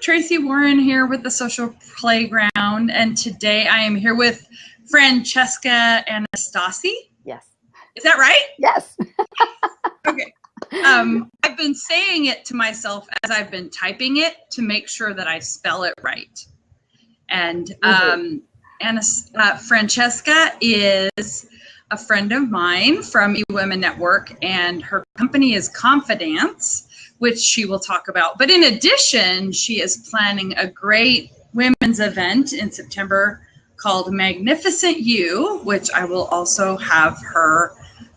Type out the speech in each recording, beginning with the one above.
Tracy Warren here with the Social Playground, and today I am here with Francesca Anastasi. Yes. Is that right? Yes. Okay. I've been saying it to myself as I've been typing it to make sure that I spell it right. And Francesca is a friend of mine from eWomen Network, and her company is Confidence, which she will talk about. But in addition, she is planning a great women's event in September called Magnificent You, which I will also have her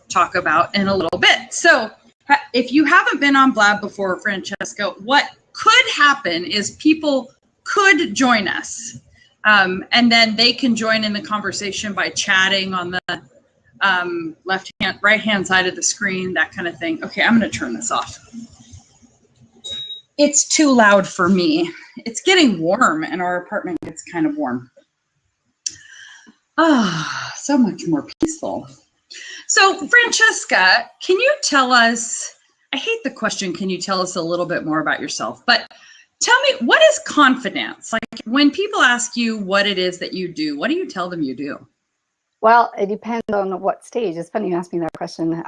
talk about in a little bit. So if you haven't been on Blab before, Francesca, what could happen is people could join us. And then they can join in the conversation by chatting on the right-hand side of the screen, that kind of thing. Okay, I'm going to turn this off. It's too loud for me. It's getting warm, and our apartment gets kind of warm. Ah, so much more peaceful. So, Francesca, can you tell us, I hate the question, can you tell us a little bit more about yourself? But tell me, what is confidence? Like, when people ask you what it is that you do, what do you tell them you do? Well, it depends on what stage. It's funny you asked me that question.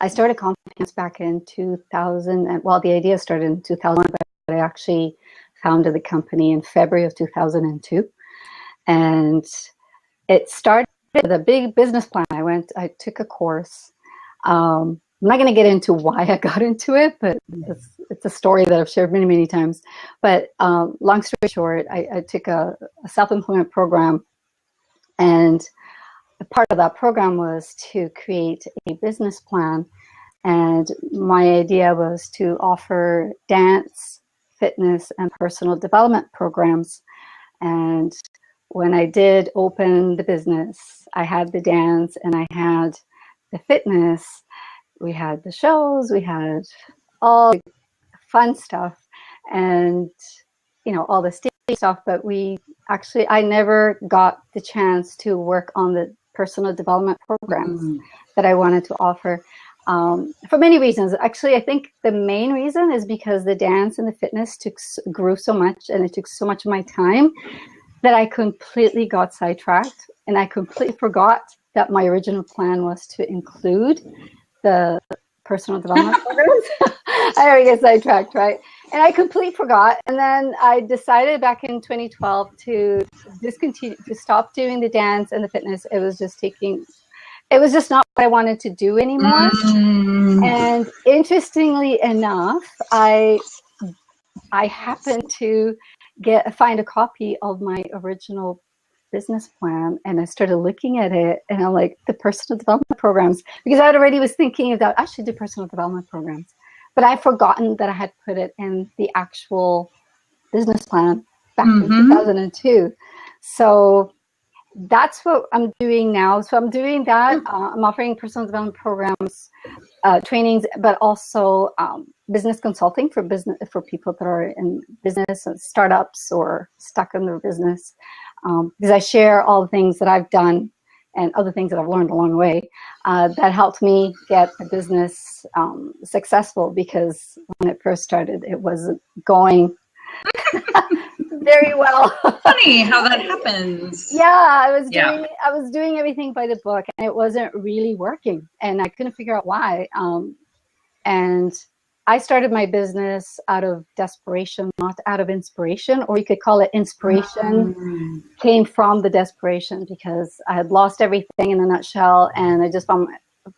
I started Confidence back in 2000. And, well, the idea started in 2000, but I actually founded the company in February of 2002. And it started with a big business plan. I took a course. I'm not going to get into why I got into it, but it's a story that I've shared many, many times. But long story short, I took a self-employment program, and part of that program was to create a business plan. And my idea was to offer dance, fitness, and personal development programs. And when I did open the business, I had the dance and I had the fitness. We had the shows, we had all the fun stuff and, you know, all the stage stuff, but I never got the chance to work on the personal development programs that I wanted to offer for many reasons. Actually, I think the main reason is because the dance and the fitness grew so much, and it took so much of my time that I completely got sidetracked, and I completely forgot that my original plan was to include the personal development programs. I already get sidetracked, right? And I completely forgot. And then I decided back in 2012 to stop doing the dance and the fitness. It was just not what I wanted to do anymore. And interestingly enough, I happened to find a copy of my original business plan, and I started looking at it, and I'm like, the personal development programs, because I already was thinking about I should do personal development programs, but I'd forgotten that I had put it in the actual business plan back in 2002. So that's what I'm doing now. So I'm doing that. I'm offering personal development programs, trainings, but also business consulting for people that are in business, startups, or stuck in their business. Because I share all the things that I've done and other things that I've learned along the way that helped me get the business successful, because when it first started, it wasn't going very well. Funny how that happens. Yeah, I was doing everything by the book, and it wasn't really working, and I couldn't figure out why. And I started my business out of desperation, not out of inspiration, or you could call it inspiration came from the desperation, because I had lost everything in a nutshell, and I just found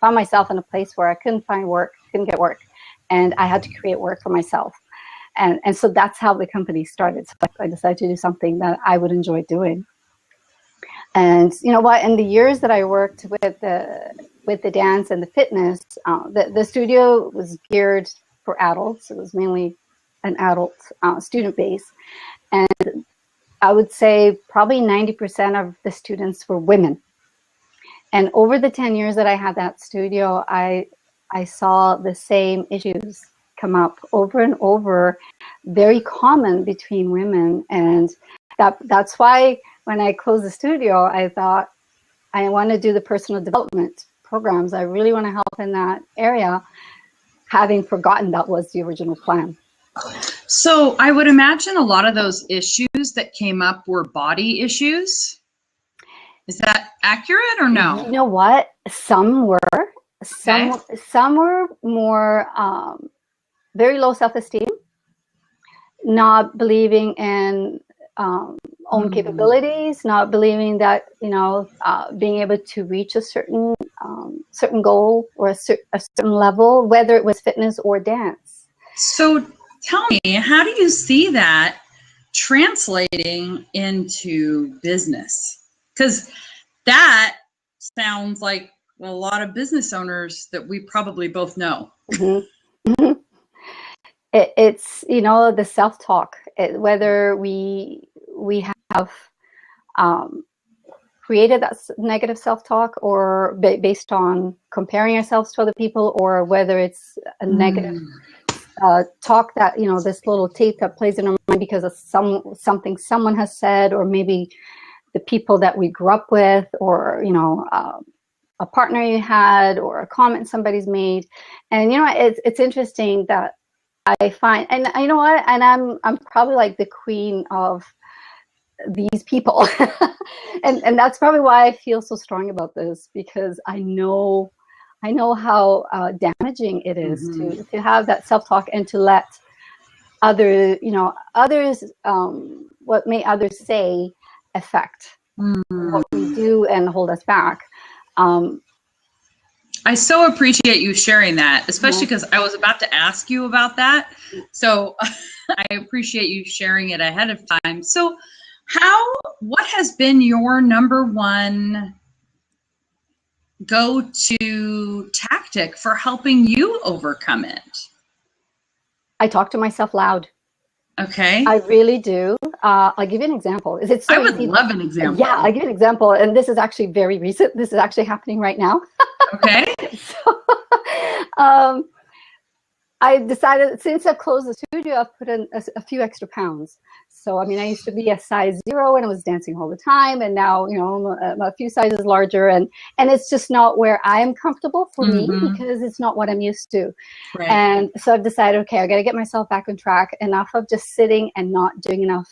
myself in a place where I couldn't find work, couldn't get work, and I had to create work for myself. And so that's how the company started. So I decided to do something that I would enjoy doing. And you know what? In the years that I worked with the dance and the fitness, the studio was geared for adults. It was mainly an adult student base. And I would say probably 90% of the students were women. And over the 10 years that I had that studio, I saw the same issues come up over and over, very common between women. And that's why when I closed the studio, I thought, I want to do the personal development programs. I really want to help in that area, having forgotten that was the original plan. So I would imagine a lot of those issues that came up were body issues. Is that accurate or no? You know what? Some were. Okay. Some were more very low self-esteem, not believing in own capabilities, not believing that being able to reach a certain goal or a certain level, whether it was fitness or dance. So tell me, how do you see that translating into business? Because that sounds like a lot of business owners that we probably both know. Mm-hmm. It's the self-talk, whether we have created that negative self-talk or based on comparing ourselves to other people, or whether it's a negative talk that this little tape that plays in our mind because of something someone has said, or maybe the people that we grew up with, or a partner you had, or a comment somebody's made. And it's interesting that I find, and you know what, and I'm probably like the queen of these people. and that's probably why I feel so strong about this, because I know how damaging it is to have that self-talk, and to let others what may others say affect what we do and hold us back. I so appreciate you sharing that, especially because I was about to ask you about that. So I appreciate you sharing it ahead of time. So what has been your number one go-to tactic for helping you overcome it? I talk to myself loud. Okay. I really do. I'll give you an example. I would love an example. Yeah, I'll give you an example. And this is actually very recent. This is actually happening right now. Okay. So, I decided, since I've closed the studio, I've put in a few extra pounds. So, I mean, I used to be a size 0 and I was dancing all the time. And now, I'm a few sizes larger. And it's just not where I am comfortable for me, because it's not what I'm used to. Right. And so I've decided, okay, I got to get myself back on track. Enough of just sitting and not doing enough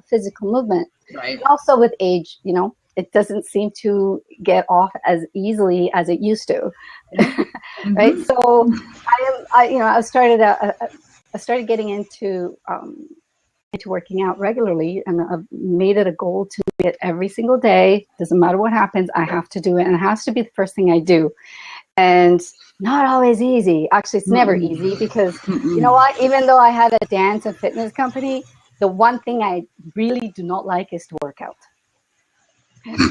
physical movement. Right. Also with age, it doesn't seem to get off as easily as it used to. Right. So I started getting into working out regularly, and I've made it a goal to do it every single day. Doesn't matter what happens, I have to do it, and it has to be the first thing I do. And not always easy. Actually, it's never easy, because you know what? Even though I had a dance and fitness company, the one thing I really do not like is to work out.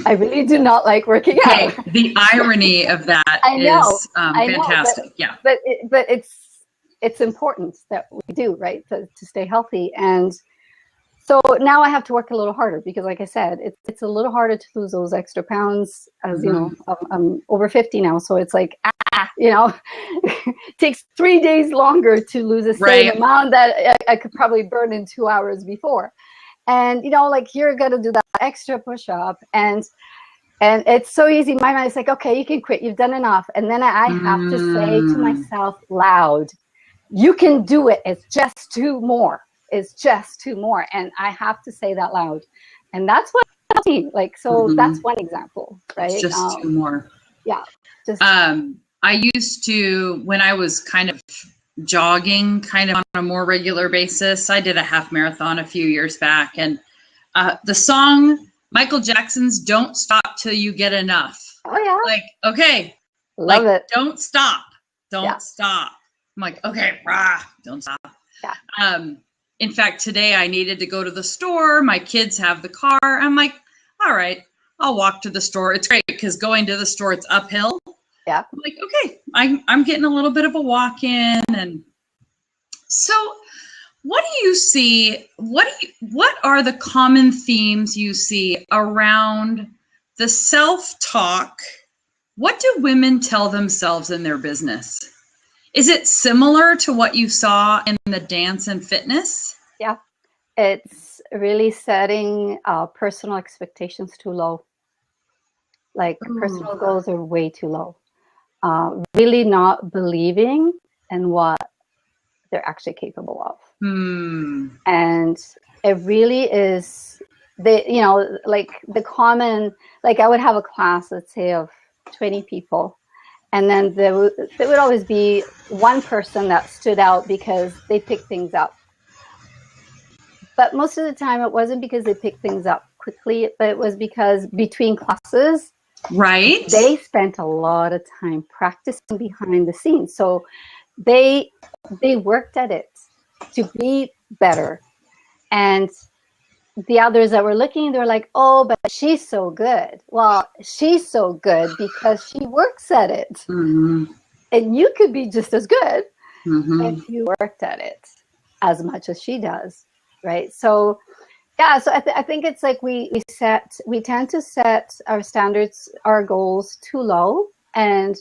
I really do not like working out. The irony of that is fantastic. Yeah, but it's important that we do, right, to stay healthy. And so now I have to work a little harder, because, like I said, it's a little harder to lose those extra pounds. As I'm over 50 now, so it's like it takes 3 days longer to lose the same amount that I could probably burn in 2 hours before. And like, you're gonna do that extra push-up, and it's so easy. My mind is like, okay, you can quit. You've done enough. And then I have to say to myself loud, you can do it. It's just 2 more. It's just 2 more. And I have to say that loud. And that's what helps me. Like, so that's one example, right? It's just 2 more. Yeah. I used to, when I was kind of jogging kind of on a more regular basis, I did a half marathon a few years back, and the song Michael Jackson's "Don't Stop Till You Get Enough." Oh yeah. Like, okay. Love it. Don't stop. Don't stop. I'm like, okay, don't stop. Yeah. In fact, today I needed to go to the store. My kids have the car. I'm like, all right, I'll walk to the store. It's great because going to the store, it's uphill. Yeah. I'm like, okay, I'm getting a little bit of a walk in. And so what do you see? What are the common themes you see around the self-talk? What do women tell themselves in their business? Is it similar to what you saw in the dance and fitness? Yeah, it's really setting personal expectations too low. Like, personal goals are way too low. Really not believing in what they're actually capable of. Hmm. And it really is, like the common, like I would have a class, let's say, of 20 people. And then there would always be one person that stood out because they picked things up. But most of the time it wasn't because they picked things up quickly, but it was because between classes, Right. they spent a lot of time practicing behind the scenes. So they worked at it to be better. And the others that were looking, they were like, oh, but she's so good. Well, she's so good because she works at it. Mm-hmm. And you could be just as good Mm-hmm. if you worked at it as much as she does, right? So, yeah, so I think it's like we tend to set our standards, our goals too low, and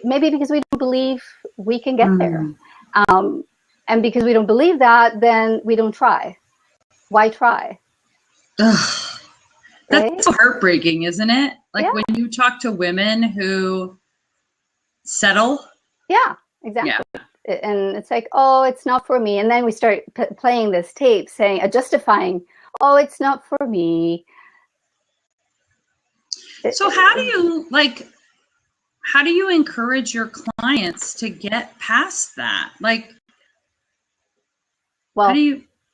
maybe because we don't believe we can get there. And because we don't believe that, then we don't try. Why try? Ugh. That's Right? so heartbreaking, isn't it? Like Yeah. when you talk to women who settle. Yeah, exactly. Yeah. And it's like, oh, it's not for me. And then we start playing this tape saying, justifying, oh, it's not for me. So how do you encourage your clients to get past that? Like, Well,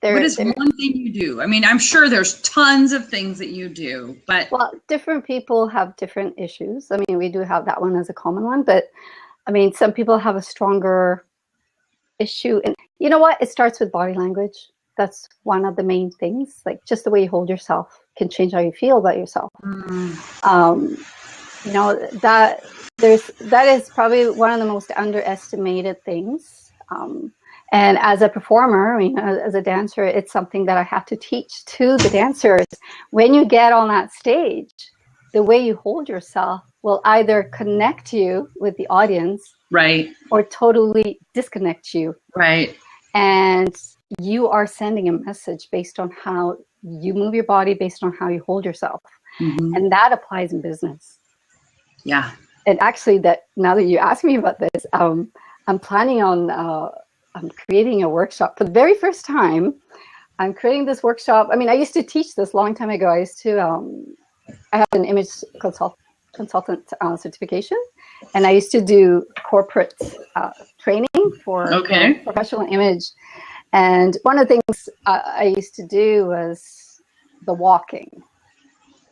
what is one thing you do? I mean, I'm sure there's tons of things that you do, but. Well, different people have different issues. I mean, we do have that one as a common one, but I mean, some people have a stronger issue. And you know what? It starts with body language. That's one of the main things. Like just the way you hold yourself can change how you feel about yourself. That is probably one of the most underestimated things. And as a performer, I mean, as a dancer, it's something that I have to teach to the dancers. When you get on that stage, the way you hold yourself will either connect you with the audience, right, or totally disconnect you. Right. And you are sending a message based on how you move your body, based on how you hold yourself. Mm-hmm. And that applies in business. Yeah. And actually, that now that you ask me about this, I'm planning on I'm creating a workshop for the very first time. I'm creating this workshop. I mean, I used to teach this a long time ago. I have an image consultant certification, and I used to do corporate training for professional image. And one of the things I used to do was the walking,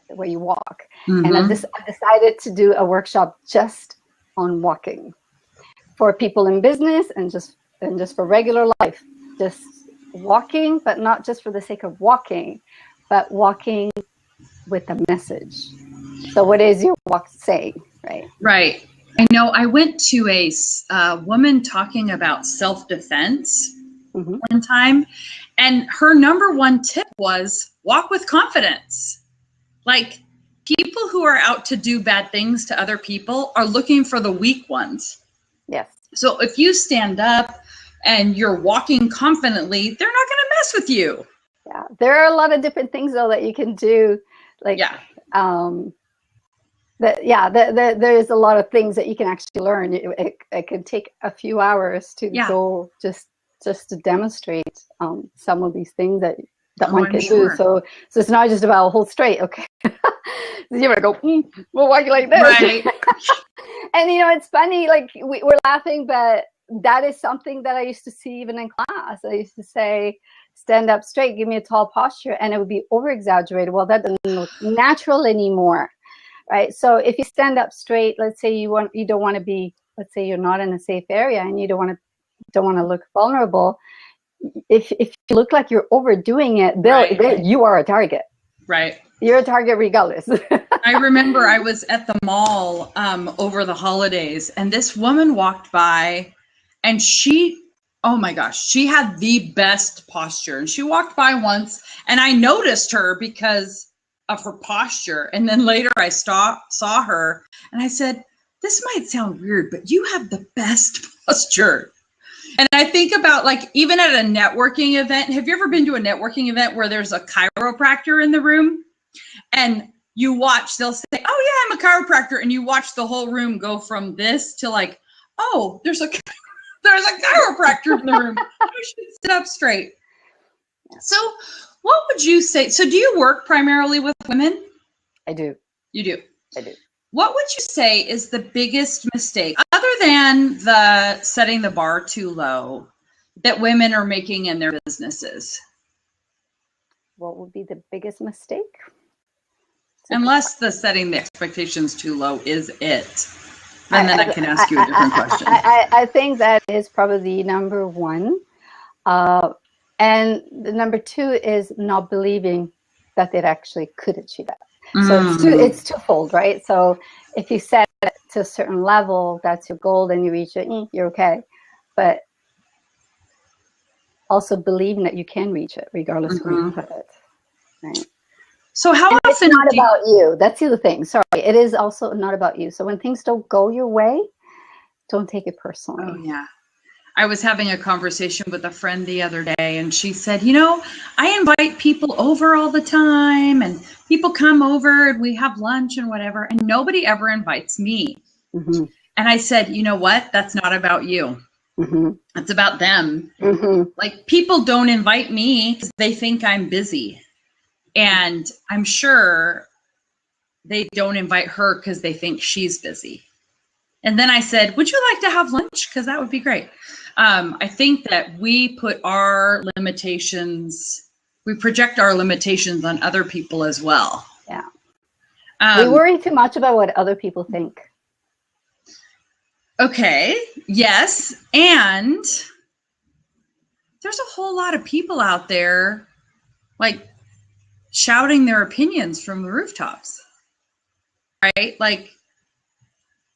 the way you walk. Mm-hmm. And I decided to do a workshop just on walking for people in business and just for regular life. Just walking, but not just for the sake of walking, but walking with a message. So what is your walk saying, right? Right. I know I went to a woman talking about self-defense one time, and her number one tip was walk with confidence. Like, people who are out to do bad things to other people are looking for the weak ones. Yes. So if you stand up and you're walking confidently, they're not going to mess with you. Yeah. There are a lot of different things, though, that you can do. Like, there is a lot of things that you can actually learn. It can take a few hours to go just to demonstrate some of these things that one can do. So it's not just about hold straight. Okay. You're going to go, we'll walk like this. Right. And, it's funny, like we're laughing, but that is something that I used to see even in class. I used to say, stand up straight, give me a tall posture, and it would be over exaggerated. Well, that doesn't look natural anymore. Right. So if you stand up straight, let's say you don't want to be, let's say you're not in a safe area and you don't want to look vulnerable. If you look like you're overdoing it, you are a target. Right. You're a target regardless. I remember I was at the mall over the holidays, and this woman walked by, and oh my gosh, she had the best posture. And she walked by once, and I noticed her because of her posture. And then later I saw her, and I said, this might sound weird, but you have the best posture. And I think about, like, even at a networking event, have you ever been to a networking event where there's a chiropractor in the room? And you watch, they'll say, oh yeah, I'm a chiropractor. And you watch the whole room go from this to like, oh, there's a There's a chiropractor in the room. I should sit up straight. So what would you say? So do you work primarily with women? I do. You do. I do. What would you say is the biggest mistake, other than the setting the bar too low, that women are making in their businesses? What would be the biggest mistake? Unless the setting the expectations too low is it. And then I can ask you a different question. I think that is probably number one. And the number two is not believing that it actually could achieve that. So it's twofold, right? So if you set it to a certain level, that's your goal, then you reach it, you're okay. But also believing that you can reach it, regardless of where you put it. Right? So how often? It's not about you. That's the other thing. Sorry, it is also not about you. So when things don't go your way, don't take it personally. Oh yeah. I was having a conversation with a friend the other day, and she said, you know, I invite people over all the time, and people come over and we have lunch and whatever, and nobody ever invites me. And I said, you know what? That's not about you. It's about them. Like, people don't invite me because they think I'm busy. And I'm sure they don't invite her because they think she's busy. And then I said, would you like to have lunch? Because that would be great. I think that we put our limitations, we project our limitations on other people as well. Yeah. We worry too much about what other people think. Okay. Yes. And there's a whole lot of people out there, like, shouting their opinions from the rooftops, right? Like,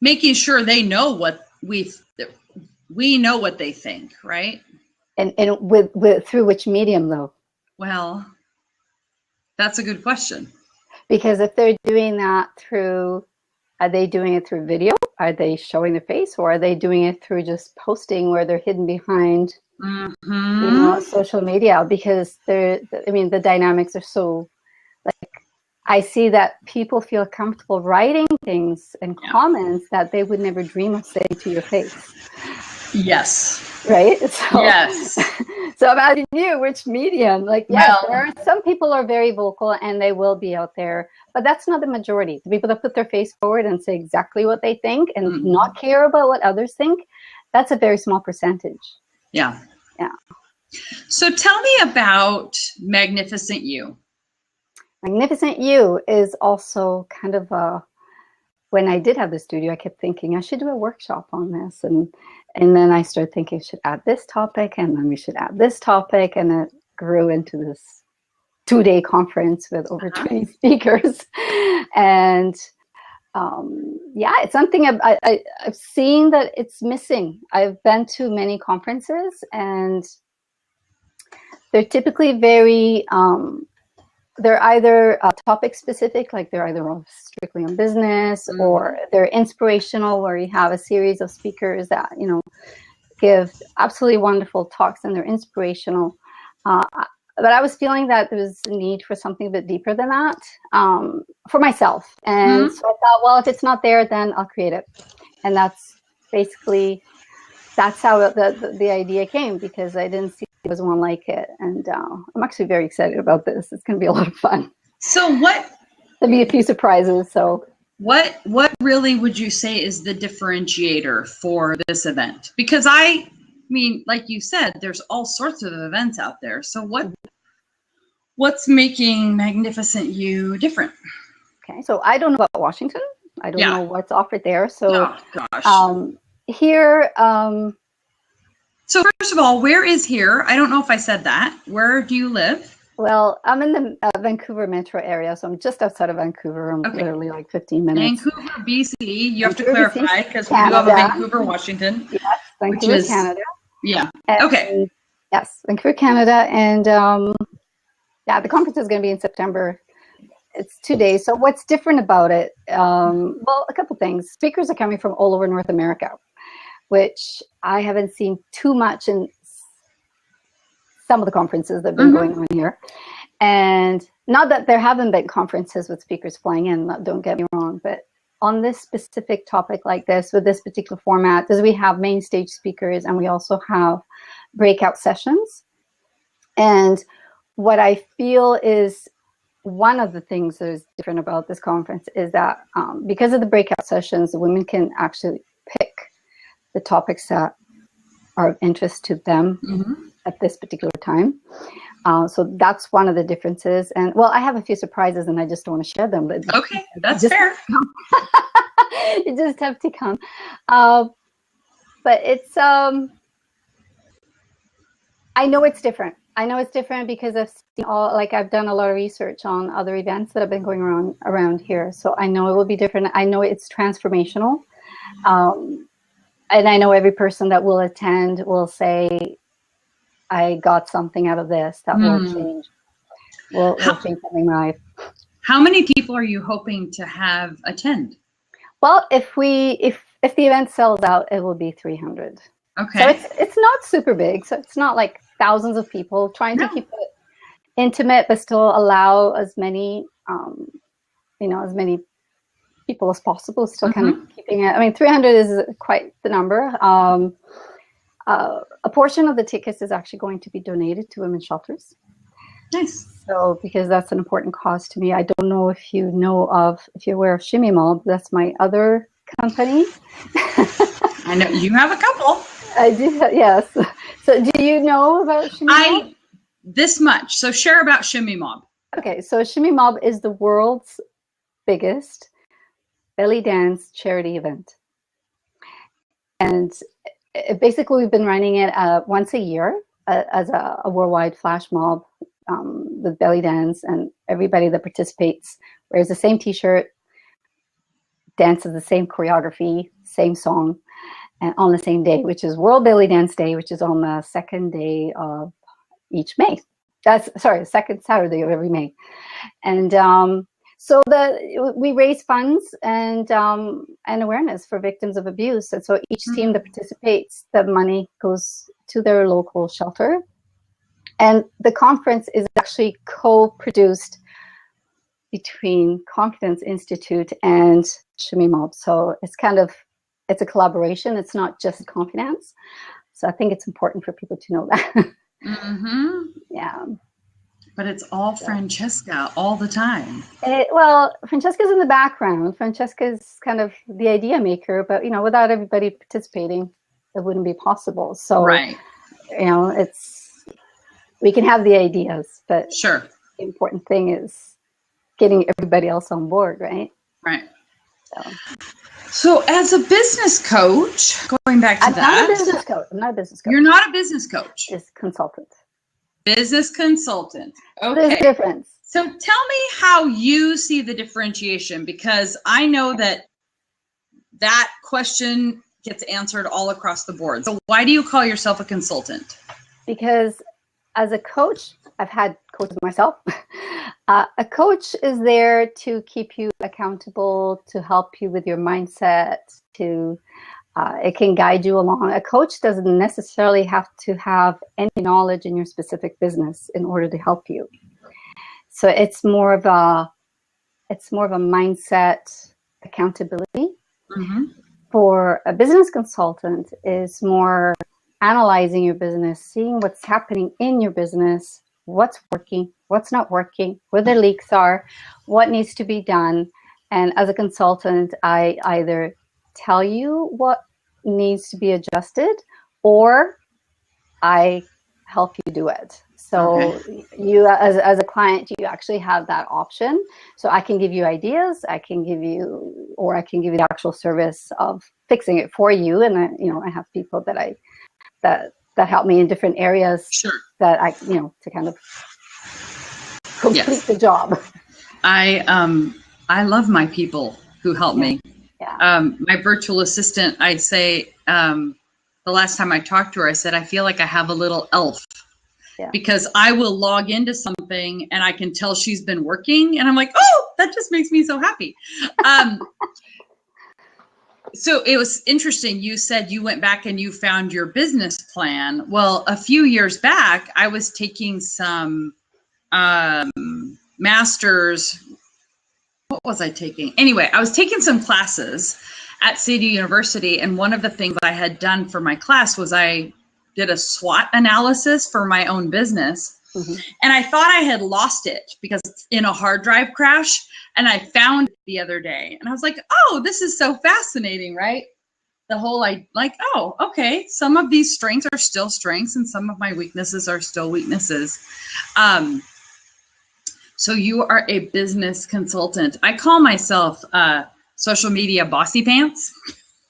making sure they know what we know what they think, right? And with through which medium though? Well, that's a good question. Because if they're doing that through, are they doing it through video? Are they showing their face, or are they doing it through just posting where they're hidden behind, you know, social media? Because the dynamics are so, like, I see that people feel comfortable writing things and comments that they would never dream of saying to your face. Yes. Right? So, yes. So I'm asking you, which medium? Like, yes, there are some people are very vocal and they will be out there, but that's not the majority. The people that put their face forward and say exactly what they think and not care about what others think, that's a very small percentage. Yeah. Yeah. So tell me about Magnificent You. Magnificent You is also kind of when I did have the studio, I kept thinking I should do a workshop on this. And then I started thinking I should add this topic, and then we should add this topic. And it grew into this 2-day conference with over 20 speakers. And yeah, it's something I've seen that it's missing. I've been to many conferences, and they're typically very, they're either topic specific, like they're either strictly on business, or they're inspirational, where you have a series of speakers that, you know, give absolutely wonderful talks and they're inspirational. But I was feeling that there was a need for something a bit deeper than that for myself. And so I thought, well, if it's not there, then I'll create it. And that's basically, that's how the idea came, because I didn't see there was one like it. And I'm actually very excited about this. It's going to be a lot of fun. So what? There'll be a few surprises. So what really would you say is the differentiator for this event? Because I mean, like you said, there's all sorts of events out there. So what's making Magnificent You different? Okay, so I don't know about Washington. I don't know what's offered there. So here. So first of all, where is here? I don't know if I said that. Where do you live? Well, I'm in the Vancouver metro area, so I'm just outside of Vancouver. I'm literally like 15 minutes. Vancouver, BC. You have to clarify, because we do have a Vancouver, Washington. Yes, Vancouver, Canada. Yeah. And, okay. Yes, Vancouver, Canada, and yeah, the conference is going to be in September. It's 2 days. So what's different about it? Well, a couple things. Speakers are coming from all over North America, which I haven't seen too much in some of the conferences that have been going on here. And not that there haven't been conferences with speakers flying in, don't get me wrong, but on this specific topic like this, with this particular format, is we have main stage speakers and we also have breakout sessions. And what I feel is one of the things that is different about this conference is that because of the breakout sessions, the women can actually pick the topics that are of interest to them at this particular time. So that's one of the differences. And well, I have a few surprises and I just don't want to share them. But okay, that's fair. You just have to come. But it's, I know it's different. I know it's different because I've seen I've done a lot of research on other events that have been going around here. So I know it will be different. I know it's transformational. And I know every person that will attend will say, I got something out of this that will change something in my life. How many people are you hoping to have attend? Well, if the event sells out, it will be 300. Okay. So it's not super big. So it's not like thousands of people, trying to keep it intimate, but still allow as many, as many people as possible, still kind of keeping it. I mean, 300 is quite the number. A portion of the tickets is actually going to be donated to women's shelters. Nice. So, because that's an important cause to me. I don't know if you're aware of Shimmy Mob. That's my other company. I know you have a couple. I do, yes. So do you know about Shimmy Mob? This much. So share about Shimmy Mob. Okay. So Shimmy Mob is the world's biggest belly dance charity event. And basically we've been running it once a year as a worldwide flash mob with belly dance, and everybody that participates wears the same t-shirt, dances the same choreography, same song, and on the same day, which is World Belly Dance Day, which is on the second day of each May. Second Saturday of every May. And so we raise funds and awareness for victims of abuse. And so each team that participates, the money goes to their local shelter. And the conference is actually co-produced between Confidence Institute and Shimmy Mob. So it's a collaboration. It's not just Confidence. So I think it's important for people to know that. Yeah. But it's all Francesca all the time. Well, Francesca's in the background. Francesca's kind of the idea maker, but without everybody participating, it wouldn't be possible. So, right. We can have the ideas, but sure. The important thing is getting everybody else on board, right? Right. So as a business coach, going back to that. I'm not a business coach. You're not a business coach. Just consultant. Business consultant. Okay. There's a difference. So tell me how you see the differentiation, because I know that question gets answered all across the board. So why do you call yourself a consultant? Because as a coach, I've had coaches myself. A coach is there to keep you accountable, to help you with your mindset, it can guide you along. A coach doesn't necessarily have to have any knowledge in your specific business in order to help you. So it's more of a mindset accountability. For a business consultant is more analyzing your business, seeing what's happening in your business, what's working, what's not working, where the leaks are, what needs to be done. And as a consultant, I either tell you what needs to be adjusted, or I help you do it. So you, as a client, you actually have that option. So I can give you ideas, I can give you the actual service of fixing it for you. And I have people that help me in different areas. Sure. That I, to kind of complete the job. I love my people who help me. Yeah. My virtual assistant, I'd say, the last time I talked to her, I said, I feel like I have a little elf. Yeah. Because I will log into something and I can tell she's been working, and I'm like, oh, that just makes me so happy. So it was interesting. You said you went back and you found your business plan. Well, a few years back, I was taking some master's what was I taking? Anyway, I was taking some classes at City University, and one of the things I had done for my class was I did a SWOT analysis for my own business. Mm-hmm. And I thought I had lost it because it's in a hard drive crash, and I found it the other day. And I was like, oh, this is so fascinating, right? The whole, oh, okay, some of these strengths are still strengths and some of my weaknesses are still weaknesses. So you are a business consultant. I call myself social media bossy pants.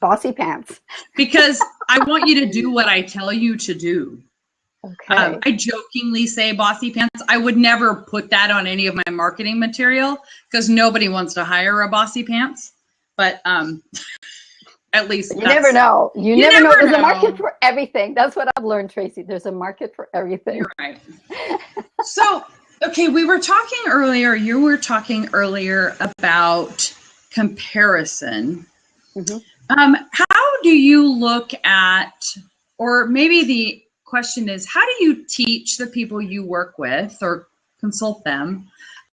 Bossy pants. Because I want you to do what I tell you to do. Okay. I jokingly say bossy pants. I would never put that on any of my marketing material because nobody wants to hire a bossy pants. But at least you never know. You never know. There's a market for everything. That's what I've learned, Tracy. There's a market for everything. You're right. So, okay, you were talking earlier about comparison. Mm-hmm. How do you look at, or maybe the question is, how do you teach the people you work with or consult them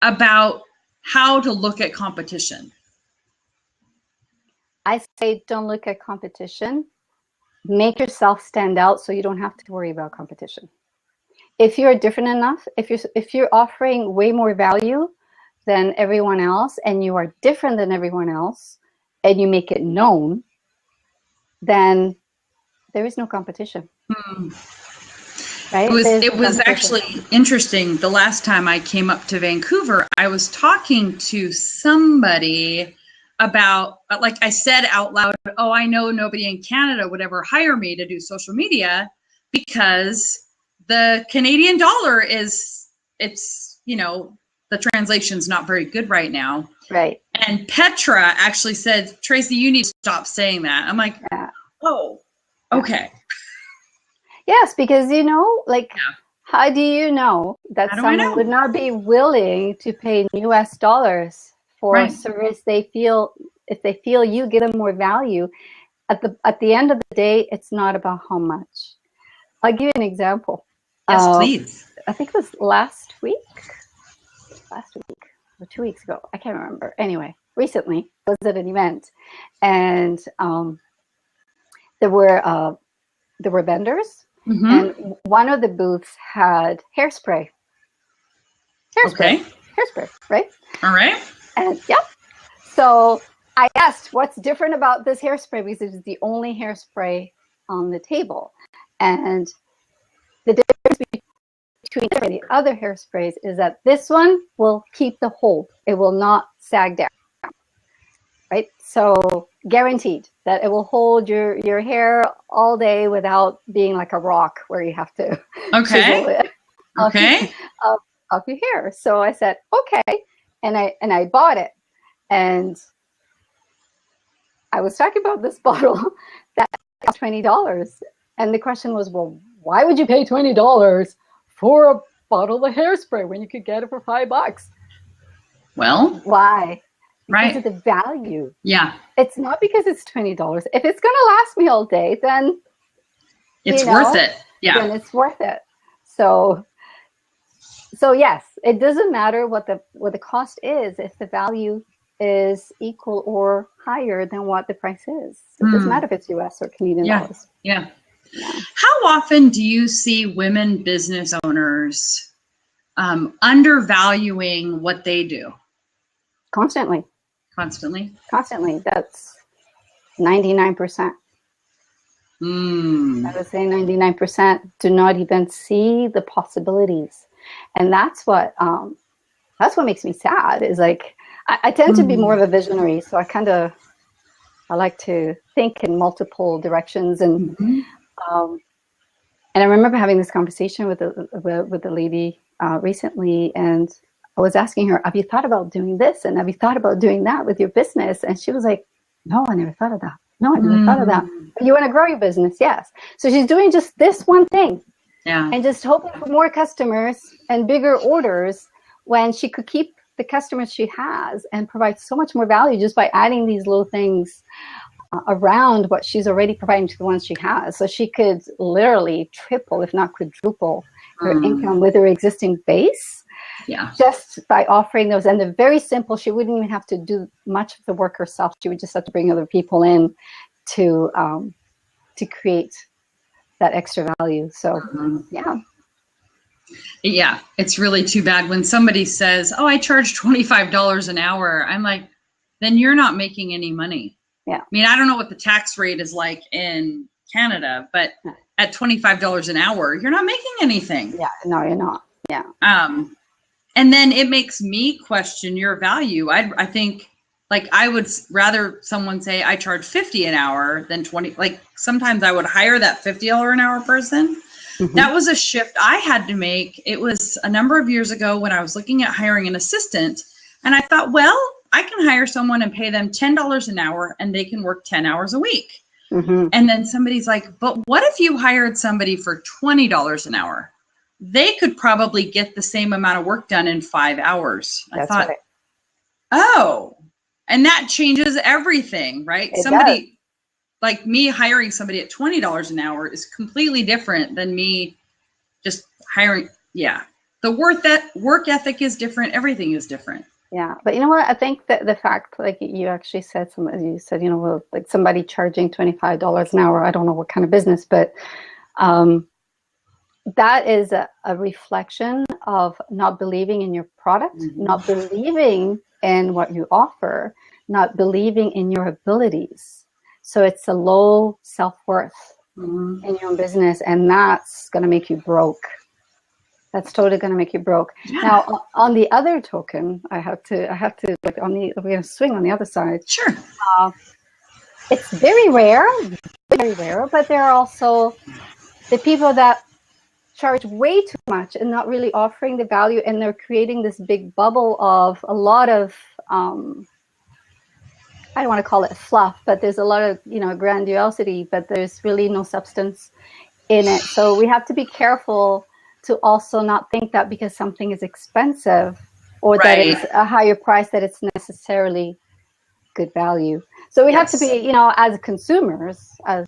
about how to look at competition? I say don't look at competition. Make yourself stand out so you don't have to worry about competition. If you're different enough, if you're offering way more value than everyone else and you are different than everyone else and you make it known, then there is no competition. Right? It was actually interesting. The last time I came up to Vancouver, I was talking to somebody about, like I said out loud, oh, I know nobody in Canada would ever hire me to do social media because the Canadian dollar the translation's not very good right now. Right. And Petra actually said, Tracy, you need to stop saying that. I'm like, yeah. Oh, okay. Yes, because, how do you know that someone would not be willing to pay US dollars for a service if they feel you give them more value? At the end of the day, it's not about how much. I'll give you an example. Yes, please. I think it was last week or 2 weeks ago. I can't remember. Anyway, recently I was at an event, and there were vendors, mm-hmm. and one of the booths had hairspray. Okay. Hairspray, right? All right. And so I asked, what's different about this hairspray, because it was the only hairspray on the table. And the difference between the other hairsprays is that this one will keep the hold. It will not sag down, right? So guaranteed that it will hold your hair all day without being like a rock where you have to chisel it off your hair. So I said, okay. And I bought it. And I was talking about this bottle that cost $20. And the question was, well, why would you pay $20 for a bottle of hairspray when you could get it for $5? Well, why? Right. Because of the value. Yeah. It's not because it's $20. If it's going to last me all day, then it's worth it. Yeah. Then it's worth it. So yes, it doesn't matter what the cost is if the value is equal or higher than what the price is. It doesn't matter if it's US or Canadian dollars. Yeah. How often do you see women business owners undervaluing what they do? Constantly. That's 99%. I would say 99% do not even see the possibilities. And that's what makes me sad, is like, I tend to be more of a visionary. So I like to think in multiple directions. And and I remember having this conversation with a lady recently, and I was asking her, have you thought about doing this? And have you thought about doing that with your business? And she was like, no, I never thought of that. No, I never thought of that. But you want to grow your business? Yes. So she's doing just this one thing. Yeah. And just hoping for more customers and bigger orders when she could keep the customers she has and provide so much more value just by adding these little things around what she's already providing to the ones she has. So she could literally triple, if not quadruple, her income with her existing base. Yeah. just by offering those. And they're very simple. She wouldn't even have to do much of the work herself. She would just have to bring other people in to create that extra value. So yeah. Yeah, it's really too bad when somebody says, "Oh, I charge $25 an hour." I'm like, then you're not making any money. Yeah. I mean, I don't know what the tax rate is like in Canada, but at $25 an hour, you're not making anything. Yeah, no, you're not. Yeah. And then it makes me question your value. I think, like, I would rather someone say I charge 50 an hour than 20. Like, sometimes I would hire that $50 an hour person. That was a shift I had to make. It was a number of years ago when I was looking at hiring an assistant, and I thought, well, I can hire someone and pay them $10 an hour and they can work 10 hours a week. And then somebody's like, but what if you hired somebody for $20 an hour? They could probably get the same amount of work done in 5 hours. I thought, right. Oh, and that changes everything, right? It Somebody does. like me hiring somebody at $20 an hour is completely different than me just hiring. Yeah. The work ethic is different. Everything is different. Yeah, but you know what? I think that the fact, like you actually said, you said, well, like somebody charging $25 an hour. I don't know what kind of business, but that is a reflection of not believing in your product, not believing in what you offer, not believing in your abilities. So it's a low self-worth in your own business, and that's going to make you broke. That's totally going to make you broke. Yeah. Now, on the other token, I have to like we're going to swing on the other side. Sure. It's very rare, but there are also the people that charge way too much and not really offering the value, and they're creating this big bubble of a lot of I don't want to call it fluff, but there's a lot of grandiosity, but there's really no substance in it. So we have to be careful to also not think that because something is expensive or that it's a higher price that it's necessarily good value. So we have to be, as consumers, as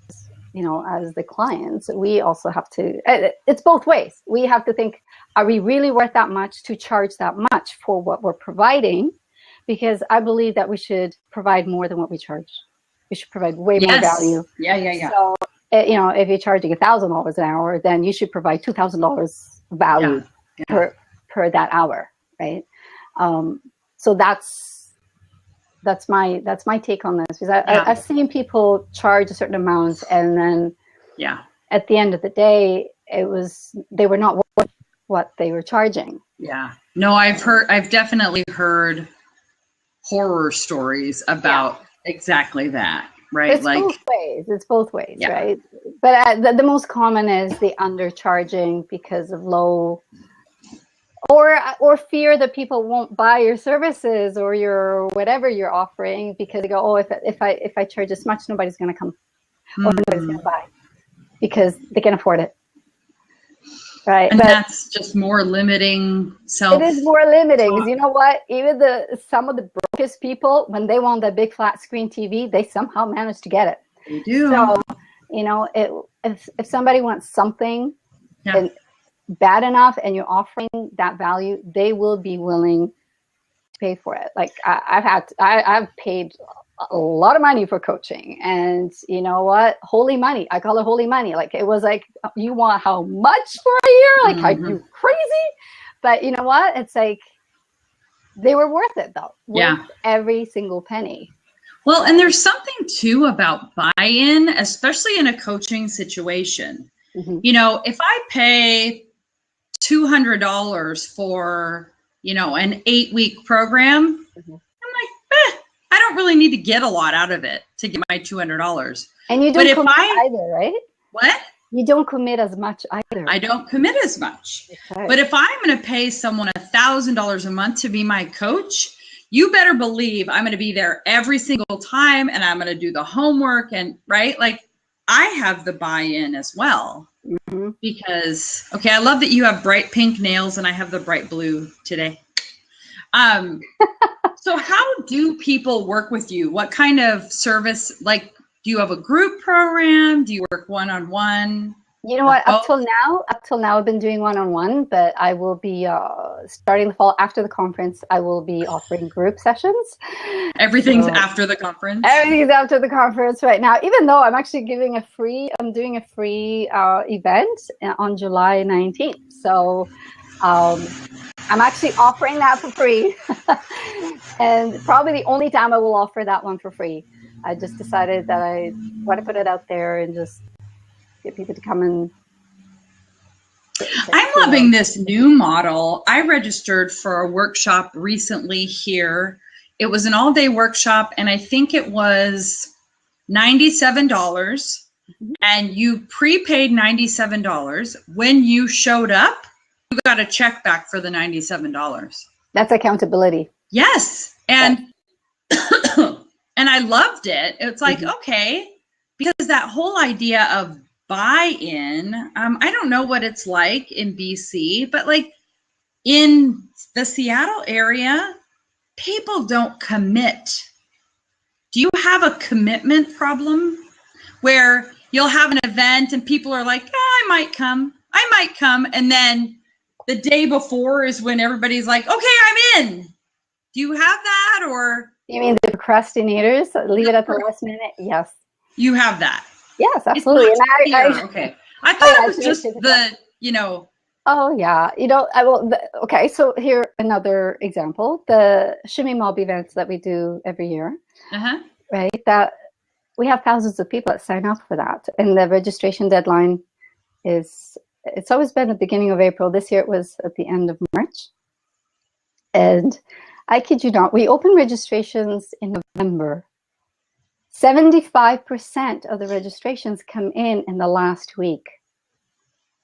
the clients, we also have to, it's both ways. We have to think, are we really worth that much to charge that much for what we're providing? Because I believe that we should provide more than what we charge. We should provide way more value. Yeah. So, if you're charging $1,000 an hour, then you should provide $2,000 value per that hour, right? So that's my take on this. Because I've seen people charge a certain amount, and then at the end of the day, they were not worth what they were charging. Yeah. No, I've definitely heard horror stories about exactly that. Right. It's both ways, right? But the most common is the undercharging because of low or fear that people won't buy your services or your whatever you're offering, because they go, oh, if I charge this much, nobody's going to come or nobody's going to buy because they can afford it. Right. And that's just more limiting self. It is more limiting because you know what? Even some of the brokest people, when they want that big flat screen TV, they somehow manage to get it. They do. So, if somebody wants something bad enough and you're offering that value, they will be willing to pay for it. Like I've paid a lot of money for coaching, and you know what? Holy money. I call it holy money. Like it was like, you want how much for a year? Like, are you crazy? But you know what? It's like, they were worth it though. Worth every single penny. Well, and there's something too about buy-in, especially in a coaching situation. If I pay $200 for, an 8-week program, I'm like, I don't really need to get a lot out of it to get my $200. And you don't commit either, right? What? You don't commit as much either. I don't commit as much. Okay. But if I'm going to pay someone $1,000 a month to be my coach, you better believe I'm going to be there every single time, and I'm going to do the homework, and right? Like, I have the buy-in as well. Because, I love that you have bright pink nails and I have the bright blue today. So how do people work with you? What kind of service, like, do you have a group program? Do you work one-on-one? You know what? Both? Up till now, I've been doing one-on-one, but I will be starting the fall after the conference. I will be offering group sessions. Everything's So after the conference. everything's after the conference right now. Even though I'm actually I'm doing a free event on July 19th. So I'm actually offering that for free, and probably the only time I will offer that one for free. I just decided that I want to put it out there and just get people to come and I'm loving this new model. I registered for a workshop recently here. It was an all-day workshop, and I think it was $97. Mm-hmm. And you prepaid $97. When you showed up, you got a check back for the $97. That's accountability. Yes. And and I loved it. It's like, okay, because that whole idea of buy-in, I don't know what it's like in BC, but like in the Seattle area, people don't commit. Do you have a commitment problem where you'll have an event and people are like, I might come, and then the day before is when everybody's like, okay, I'm in. Do you have that? Or you mean the procrastinators leave it at the last minute? Yes, you have that. Yes, absolutely. And okay, I thought it was just the Oh yeah, I will. Okay, so here another example: the Shimmy Mob events that we do every year. Right, that we have thousands of people that sign up for that, and the registration deadline it's always been at the beginning of April. This year it was at the end of March, and I kid you not, we open registrations in November. 75% of the registrations come in the last week.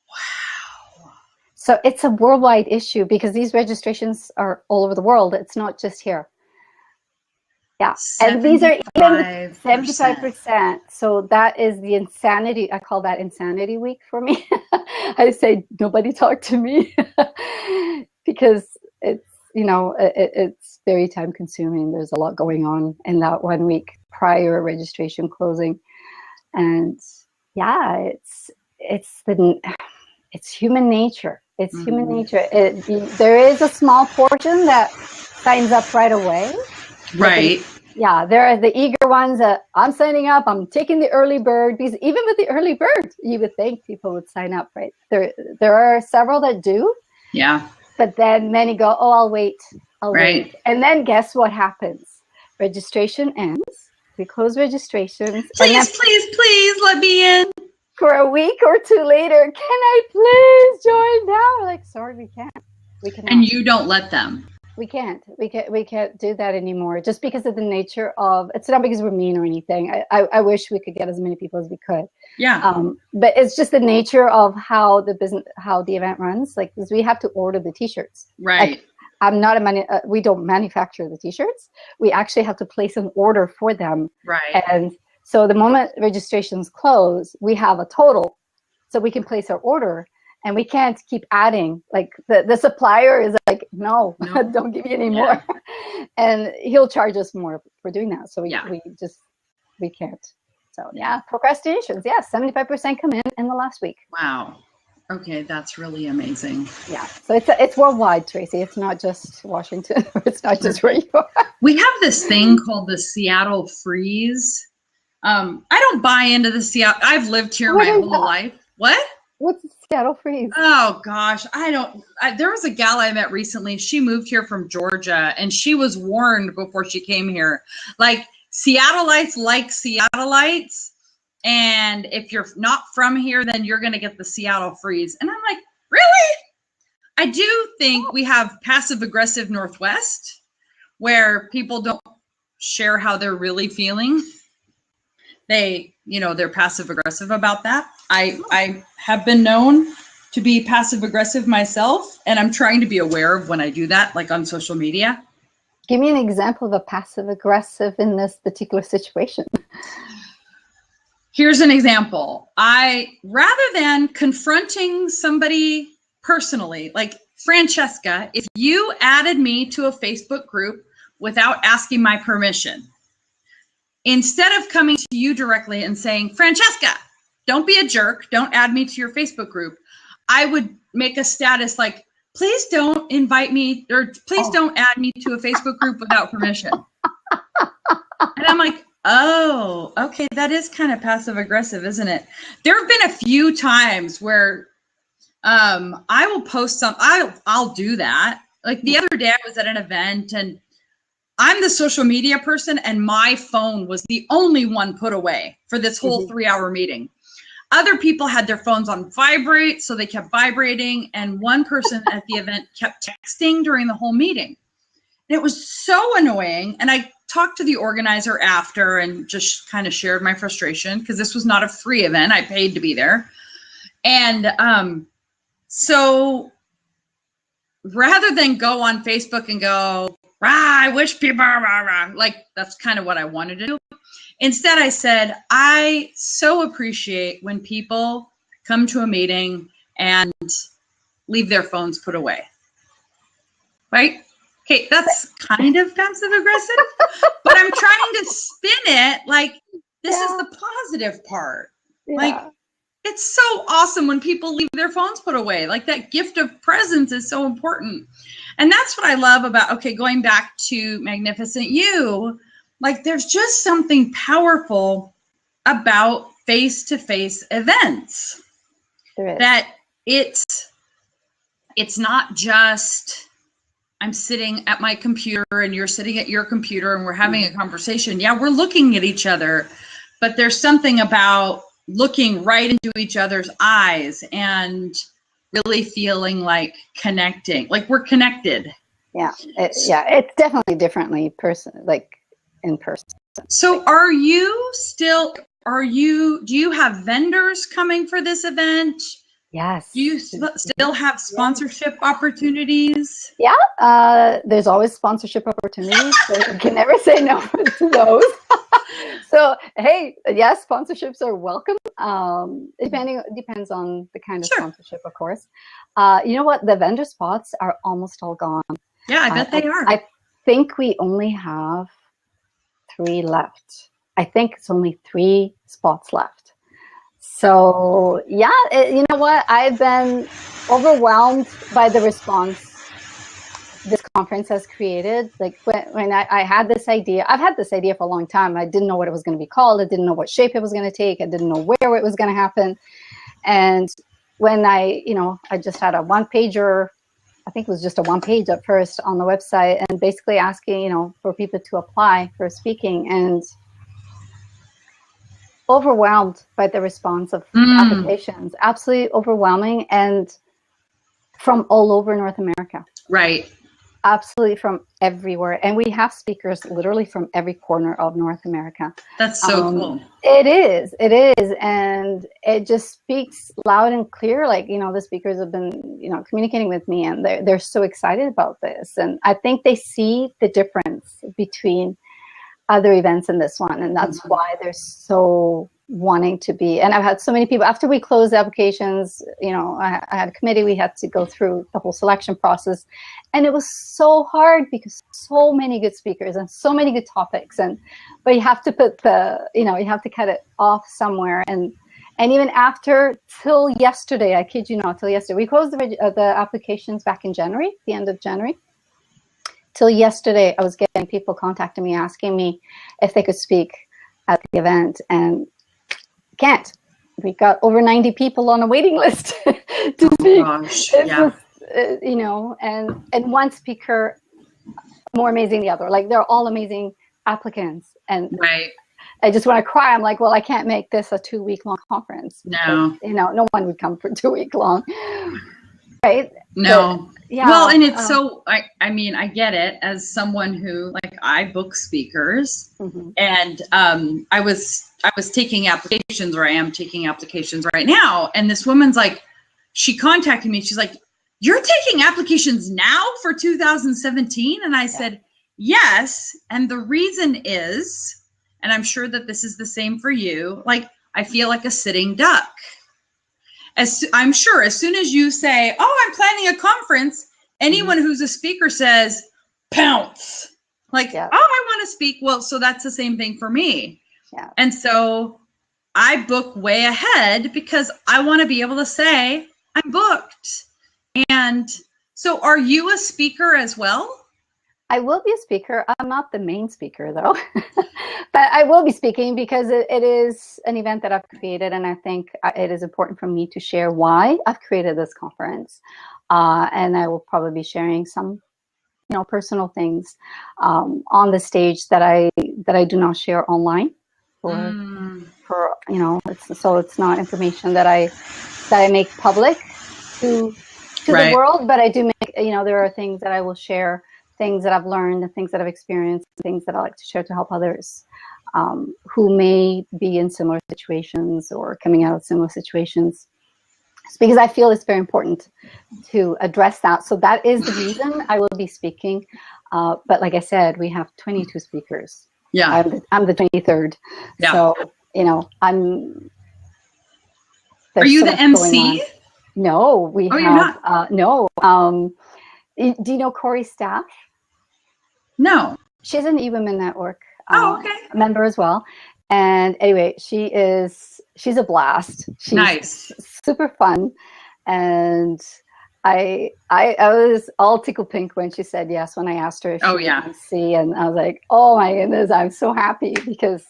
Wow. So it's a worldwide issue because these registrations are all over the world. It's not just here. Yeah, and these are even 75%. So that is the insanity. I call that insanity week for me. I say, nobody talk to me because it's, it's very time consuming. There's a lot going on in that 1 week prior registration closing. And yeah, it's human nature. It's human nature. There is a small portion that signs up right away. Right. Yeah, there are the eager ones that I'm signing up, I'm taking the early bird, because even with the early bird, you would think people would sign up, right? There are several that do. Yeah. But then many go, oh, I'll wait. Wait. And then guess what happens? Registration ends. We close registrations. Please let me in. For a week or two later, can I please join now? We're like, sorry, we can't. We cannot. And you don't let them. We can't do that anymore, just because of the nature of, it's not because we're mean or anything. I wish we could get as many people as we could. Yeah. But it's just the nature of how the event runs. Like, because we have to order the t-shirts. Right. We don't manufacture the t-shirts. We actually have to place an order for them. Right. And so the moment registrations close, we have a total, so we can place our order. And we can't keep adding. Like the supplier is like, no. Don't give me any more. And he'll charge us more for doing that. So we can't. So yeah, procrastinations. Yes, 75% come in the last week. Wow. Okay, that's really amazing. Yeah. So it's worldwide, Tracy. It's not just Washington. It's not just where you are. We have this thing called the Seattle Freeze. I don't buy into the Seattle. I've lived here my whole life. What? What's the Seattle Freeze? Oh gosh, there was a gal I met recently. She moved here from Georgia, and she was warned before she came here. Like, Seattleites like Seattleites, and if you're not from here, then you're gonna get the Seattle Freeze. And I'm like, really? I do think we have passive-aggressive Northwest, where people don't share how they're really feeling. They're passive aggressive about that. I have been known to be passive aggressive myself, and I'm trying to be aware of when I do that, like on social media. Give me an example of a passive aggressive in this particular situation. Here's an example. Rather than confronting somebody personally, like, Francesca, if you added me to a Facebook group without asking my permission, instead of coming to you directly and saying, Francesca, don't be a jerk. Don't add me to your Facebook group. I would make a status like, please don't invite me, or please don't add me to a Facebook group without permission. And I'm like, oh, okay, that is kind of passive aggressive, isn't it? There have been a few times where I will post I'll do that. Like the other day I was at an event and I'm the social media person and my phone was the only one put away for this whole 3-hour meeting. Other people had their phones on vibrate, so they kept vibrating. And one person at the event kept texting during the whole meeting. And it was so annoying. And I talked to the organizer after and just kind of shared my frustration because this was not a free event. I paid to be there. And so rather than go on Facebook and go, rah, I wish people, rah, rah, like that's kind of what I wanted to do. Instead, I said, I so appreciate when people come to a meeting and leave their phones put away. Right? Okay, that's kind of passive aggressive, but I'm trying to spin it like this is the positive part. Yeah. Like, it's so awesome when people leave their phones put away. Like that gift of presence is so important. And that's what I love about, okay, going back to Magnificent You, like there's just something powerful about face-to-face events. There is. That it's not just I'm sitting at my computer and you're sitting at your computer and we're having a conversation. Yeah, we're looking at each other, but there's something about looking right into each other's eyes and really feeling like connecting, like we're connected. Yeah, it's definitely differently in person. So do you have vendors coming for this event? Yes. Do you still have sponsorship opportunities? Yeah, there's always sponsorship opportunities. So you can never say no to those. So, hey, yes, sponsorships are welcome. Depends on the kind of sponsorship, of course. You know what? The vendor spots are almost all gone. Yeah, I bet they are. I think we only have 3 left. I think it's only 3 spots left. So yeah, you know what? I've been overwhelmed by the response this conference has created. Like when I had this idea, I've had this idea for a long time. I didn't know what it was going to be called. I didn't know what shape it was going to take. I didn't know where it was going to happen. And when I just had a 1-pager, I think it was just a 1-page at first on the website, and basically asking, for people to apply for speaking, and overwhelmed by the response of applications. Absolutely overwhelming, and from all over North America. Right. Absolutely from everywhere. And we have speakers literally from every corner of North America. That's so cool. It is. And it just speaks loud and clear. Like, the speakers have been, communicating with me, and they're so excited about this. And I think they see the difference between other events in this one. And that's why they're so wanting to be. And I've had so many people, after we closed the applications, I had a committee, we had to go through the whole selection process. And it was so hard because so many good speakers and so many good topics. But you have to put you have to cut it off somewhere. And even after, till yesterday, I kid you not, till yesterday, we closed the applications back in January, the end of January. Till yesterday, I was getting people contacting me, asking me if they could speak at the event, and can't. We got over 90 people on a waiting list to speak. Gosh, and one speaker more amazing than the other. Like, they're all amazing applicants, and I just want to cry. I'm like, well, I can't make this a 2-week-long conference. No, no one would come for 2-week long, right? No. But, yeah. Well, and it's so, I mean, I get it as someone who, like, I book speakers, and I was taking applications, or I am taking applications right now. And this woman's like, she contacted me. She's like, you're taking applications now for 2017? And I said, yes. And the reason is, and I'm sure that this is the same for you, like, I feel like a sitting duck. I'm sure as soon as you say, oh, I'm planning a conference, anyone who's a speaker says, pounce. Like, oh, I want to speak. Well, so that's the same thing for me. Yeah. And so I book way ahead because I want to be able to say I'm booked. And so are you a speaker as well? I will be a speaker. I'm not the main speaker though, but I will be speaking because it is an event that I've created, and I think it is important for me to share why I've created this conference. And I will probably be sharing some, personal things on the stage that I do not share online, for it's not information that I make public to the world, but I do make, there are things that I will share, things that I've learned, things that I've experienced, things that I like to share to help others who may be in similar situations or coming out of similar situations. It's because I feel it's very important to address that. So that is the reason I will be speaking. But like I said, we have 22 speakers. Yeah. I'm the 23rd. Yeah. So, Are you the MC? No, we have. You're not? No. Do you know Corey Staff? No. She's an eWomen Network okay. member as well. And anyway, she's a blast. She's nice. Super fun. And I was all tickled pink when she said yes when I asked her if she would MC, and I was like, oh my goodness, I'm so happy because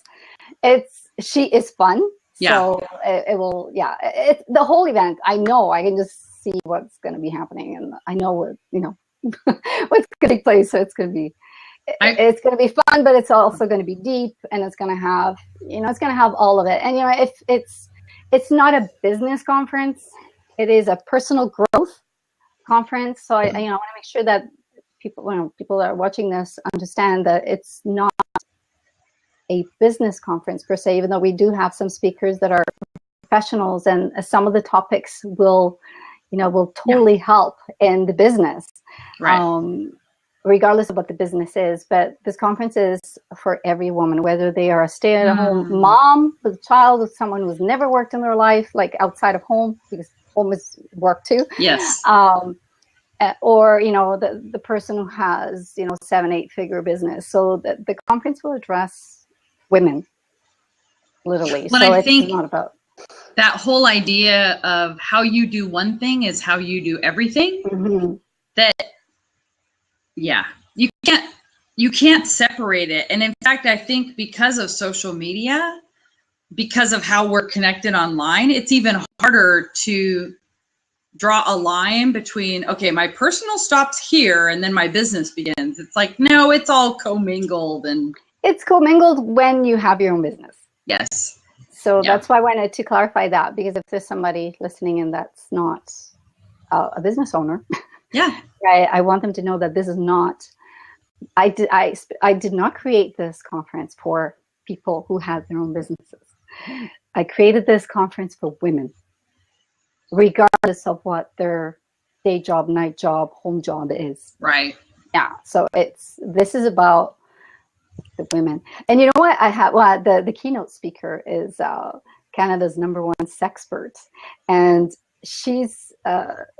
she is fun. Yeah. So it will, it's the whole event. I know I can just see what's going to be happening, and I know what, what's going to take place. So it's going to be, it's going to be fun, but it's also going to be deep, and it's going to have, it's going to have all of it. And, if it's not a business conference, it is a personal growth conference. So I want to make sure that people that are watching this understand that it's not a business conference per se, even though we do have some speakers that are professionals, and some of the topics will totally help in the business, right? Regardless of what the business is. But this conference is for every woman, whether they are a stay-at-home mom with a child, with someone who's never worked in their life, like outside of home, because home is work too. Yes. Or the person who has 7-8 figure business. So the conference will address women, literally. But so I it's think not about that whole idea of how you do one thing is how you do everything. Mm-hmm. That you can't separate it. And in fact, I think because of social media, because of how we're connected online, it's even harder to draw a line between, okay, my personal stops here and then my business begins. It's like, no, it's all commingled. And it's commingled when you have your own business. Yes. So that's why I wanted to clarify that, because if there's somebody listening and that's not a business owner, I want them to know that this is not, I did not create this conference for people who had their own businesses. I created this conference for women, regardless of what their day job, night job, home job is. Right. Yeah. So this is about the women. And you know what? The keynote speaker is Canada's #1 sexpert, and she's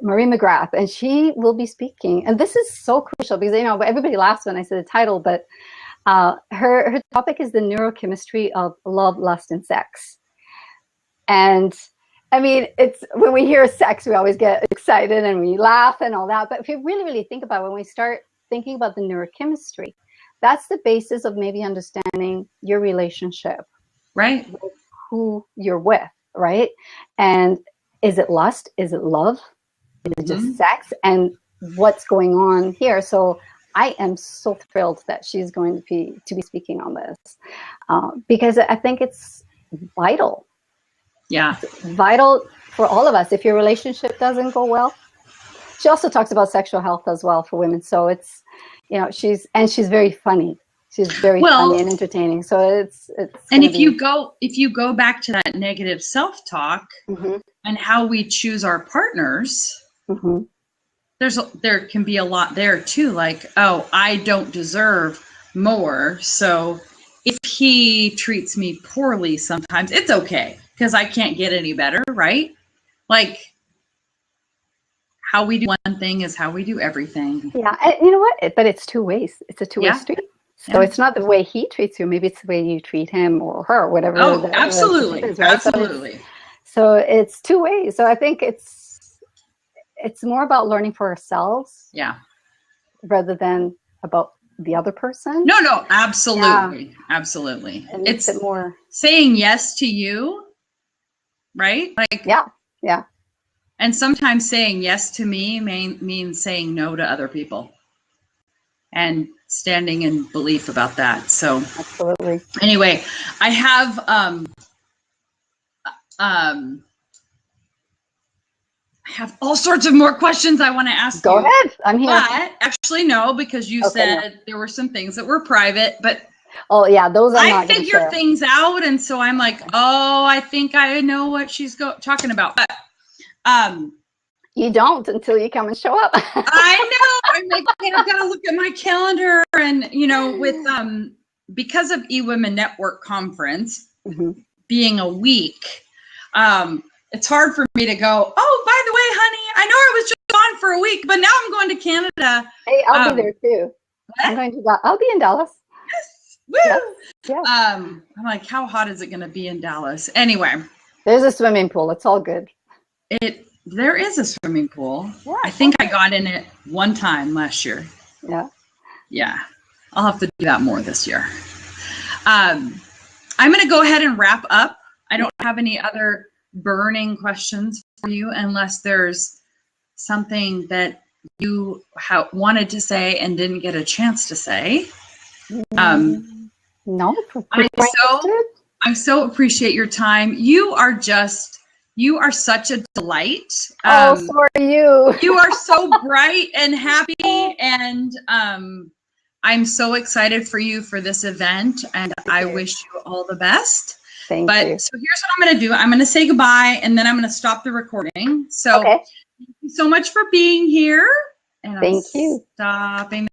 Marie McGrath, and she will be speaking. And this is so crucial because everybody laughs when I say the title, but her topic is the neurochemistry of love, lust, and sex. And I mean, it's when we hear sex, we always get excited and we laugh and all that. But if you really, really think about it, when we start thinking about the neurochemistry, that's the basis of maybe understanding your relationship, right? With who you're with, right? And is it lust? Is it love? Is it just sex? And what's going on here? So I am so thrilled that she's going to be speaking on this because I think it's vital. Yeah, it's vital for all of us. If your relationship doesn't go well, she also talks about sexual health as well for women. So it's, she's very funny. She's very funny and entertaining. So it's. And if you go back to that negative self-talk and how we choose our partners, there can be a lot there too. Like, oh, I don't deserve more. So if he treats me poorly sometimes, it's okay because I can't get any better, right? Like, how we do one thing is how we do everything. Yeah, and you know what? But it's two ways. It's a two-way street. So it's not the way he treats you. Maybe it's the way you treat him or her, whatever. Oh, absolutely. Is, right? Absolutely. So it's two ways. So I think it's more about learning for ourselves. Yeah. Rather than about the other person. No, absolutely. Yeah. Absolutely. And it's more saying yes to you, right? Like, yeah. And sometimes saying yes to me means saying no to other people and standing in belief about that. So absolutely. Anyway, I have all sorts of more questions I want to ask you. Go ahead. I'm here. But actually, no, because you said there were some things that were private, but oh yeah, those are not. I figure things out, and so I'm like, oh, I think I know what she's talking about. But you don't until you come and show up. I know. I'm like, okay, I've got to look at my calendar, and with because of eWomen Network Conference being a week. It's hard for me to go, oh, by the way, honey, I know I was just gone for a week, but now I'm going to Canada. Hey, I'll be there too. What? I'll be in Dallas. Yes. Woo! Yes. I'm like, how hot is it going to be in Dallas? Anyway. There's a swimming pool. It's all good. There is a swimming pool. Yeah, I think I got in it one time last year. Yeah. Yeah. I'll have to do that more this year. I'm going to go ahead and wrap up. I don't have any other burning questions for you unless there's something that you wanted to say and didn't get a chance to say. No. I so appreciate your time. You are such a delight. Oh, so are you. You are so bright and happy, and I'm so excited for you for this event, and I wish you all the best. Thank you. So here's what I'm going to do. I'm going to say goodbye, and then I'm going to stop the recording. So thank you so much for being here. And thank you. Stopping